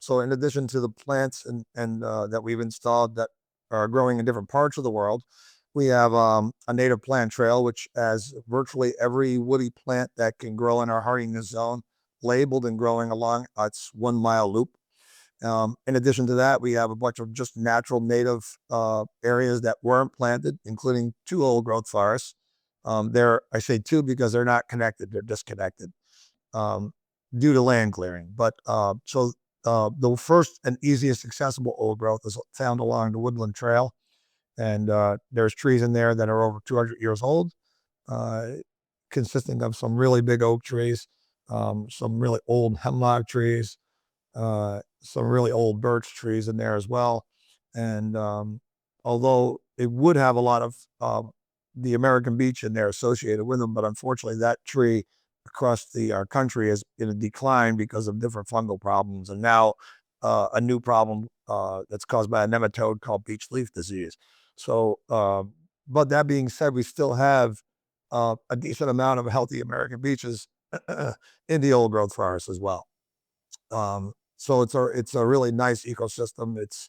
So in addition to the plants and that we've installed that are growing in different parts of the world, we have a native plant trail, which has virtually every woody plant that can grow in our hardiness zone labeled and growing along its 1 mile loop. In addition to that, we have a bunch of just natural native areas that weren't planted, including two old growth forests. I say two because they're not connected, they're disconnected um, due to land clearing. But the first and easiest accessible old growth is found along the Woodland Trail. And there's trees in there that are over 200 years old, uh, consisting of some really big oak trees, some really old hemlock trees, some really old birch trees in there as well. And although it would have a lot of the American beech in there associated with them, but unfortunately that tree across our country is in a decline because of different fungal problems. And now a new problem that's caused by a nematode called beech leaf disease. So, but that being said, we still have a decent amount of healthy American beeches in the old growth forest as well. So it's a really nice ecosystem. It's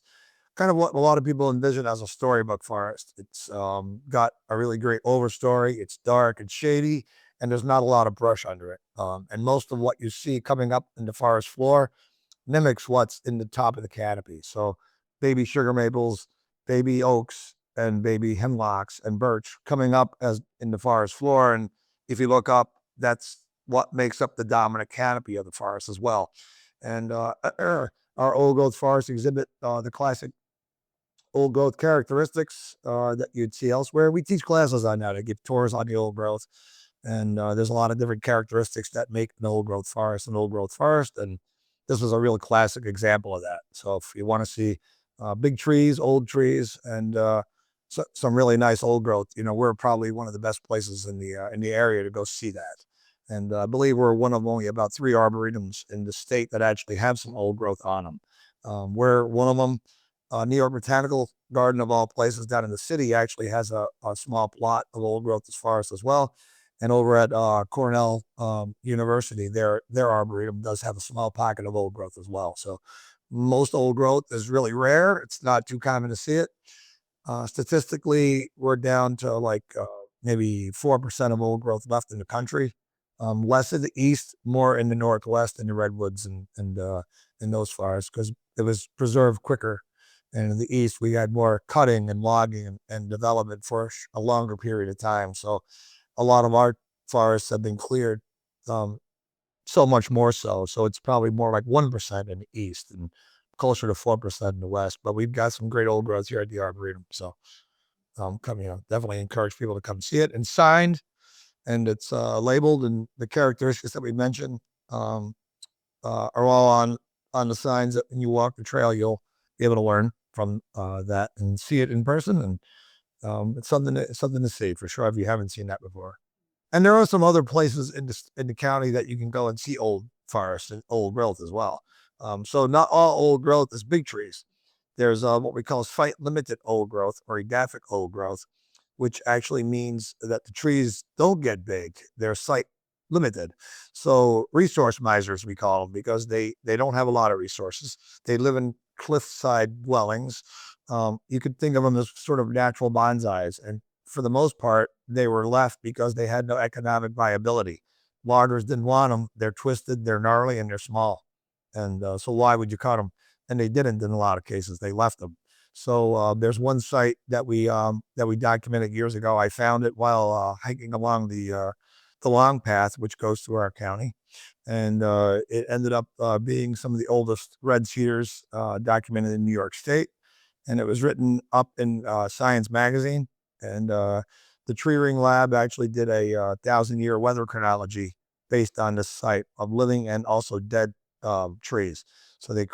kind of what a lot of people envision as a storybook forest. It's got a really great overstory. It's dark and shady, and there's not a lot of brush under it. And most of what you see coming up in the forest floor mimics what's in the top of the canopy. So baby sugar maples, baby oaks, and baby hemlocks and birch coming up as in the forest floor. And if you look up, that's what makes up the dominant canopy of the forest as well. And our old growth forests exhibit the classic old growth characteristics that you'd see elsewhere. We teach classes on that. I give tours on the old growth, and there's a lot of different characteristics that make an old growth forest an old growth forest. And this is a real classic example of that. So if you want to see big trees, old trees, and some really nice old growth, we're probably one of the best places in the area to go see that. And I believe we're one of only about 3 arboretums in the state that actually have some old growth on them. We're one of them. New York Botanical Garden, of all places, down in the city, actually has a small plot of old growth as forest as well. And over at Cornell University, their arboretum does have a small pocket of old growth as well. So most old growth is really rare. It's not too common to see it. Statistically, we're down to like maybe 4% of old growth left in the country. Less in the east, more in the northwest, in the redwoods and in those forests, because it was preserved quicker. And in the east, we had more cutting and logging and development for a longer period of time. So a lot of our forests have been cleared, um, so much more so. So it's probably more like 1% in the east and closer to 4% in the west. But we've got some great old growth here at the Arboretum. So definitely encourage people to come see it. And signed, and it's labeled, and the characteristics that we mentioned um, are all on the signs that when you walk the trail, you'll be able to learn from that and see it in person. And it's something to see for sure if you haven't seen that before. And there are some other places in the county that you can go and see old forests and old growth as well. So not all old growth is big trees. There's what we call site limited old growth or edaphic old growth, which actually means that the trees don't get big. They're site limited. So resource misers, we call them, because they don't have a lot of resources. They live in cliffside dwellings. You could think of them as sort of natural bonsais. And for the most part, they were left because they had no economic viability. Loggers didn't want them. They're twisted, they're gnarly, and they're small. And so why would you cut them? And they didn't in a lot of cases. They left them. So there's one site that we documented years ago. I found it while hiking along the long path, which goes through our county, and it ended up being some of the oldest red cedars documented in New York State. And it was written up in Science magazine. And the Tree Ring Lab actually did a 1,000-year weather chronology based on this site of living and also dead trees. So they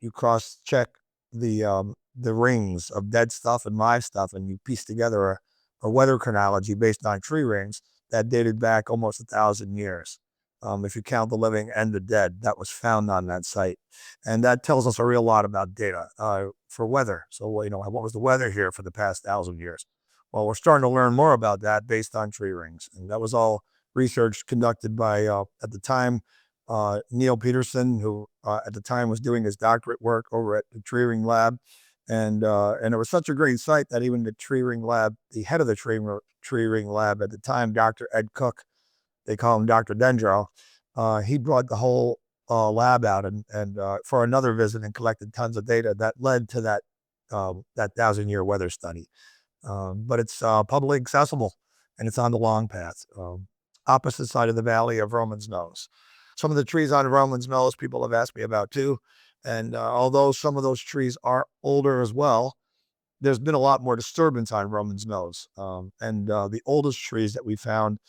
you cross check the rings of dead stuff and live stuff, and you piece together a weather chronology based on tree rings that dated back almost 1,000 years. If you count the living and the dead that was found on that site. And that tells us a real lot about data for weather. So, what was the weather here for the past 1,000 years? Well, we're starting to learn more about that based on tree rings. And that was all research conducted by, at the time, Neil Peterson, who at the time was doing his doctorate work over at the tree ring lab. And it was such a great site that even the tree ring lab, the head of the tree ring lab at the time, Dr. Ed Cook, they call him Dr. Dendro, he brought the whole lab out and for another visit and collected tons of data that led to that 1,000-year weather study. But it's publicly accessible and it's on the long path, opposite side of the valley of Vroman's Nose. Some of the trees on Vroman's Nose people have asked me about too. And although some of those trees are older as well, there's been a lot more disturbance on Vroman's Nose. And the oldest trees that we found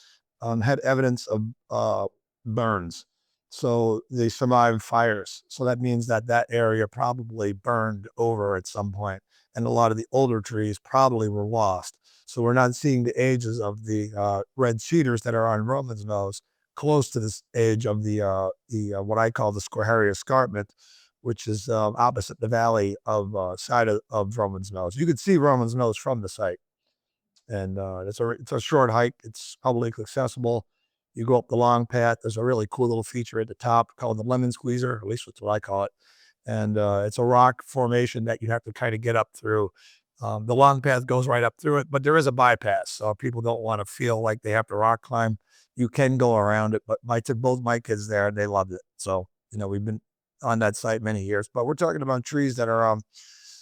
had evidence of burns. So they survived fires. So that means that that area probably burned over at some point, and a lot of the older trees probably were lost. So we're not seeing the ages of the red cedars that are on Roman's Nose close to this age of the what I call the Squaharia escarpment, which is opposite the valley of side of Roman's Nose. You could see Roman's Nose from the site, and it's a short hike. It's publicly accessible. You go up the long path. There's a really cool little feature at the top called the lemon squeezer. At least that's what I call it. And it's a rock formation that you have to kind of get up through. The long path goes right up through it, but there is a bypass. So if people don't want to feel like they have to rock climb, you can go around it. But I took both my kids there and they loved it. So, we've been on that site many years, but we're talking about trees that are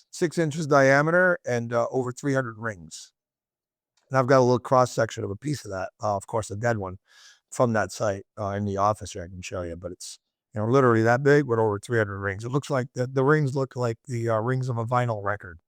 6 inches diameter and over 300 rings. And I've got a little cross section of a piece of that, of course, a dead one from that site in the office here. I can show you, but it's literally that big with over 300 rings. It looks like the rings look like the rings of a vinyl record.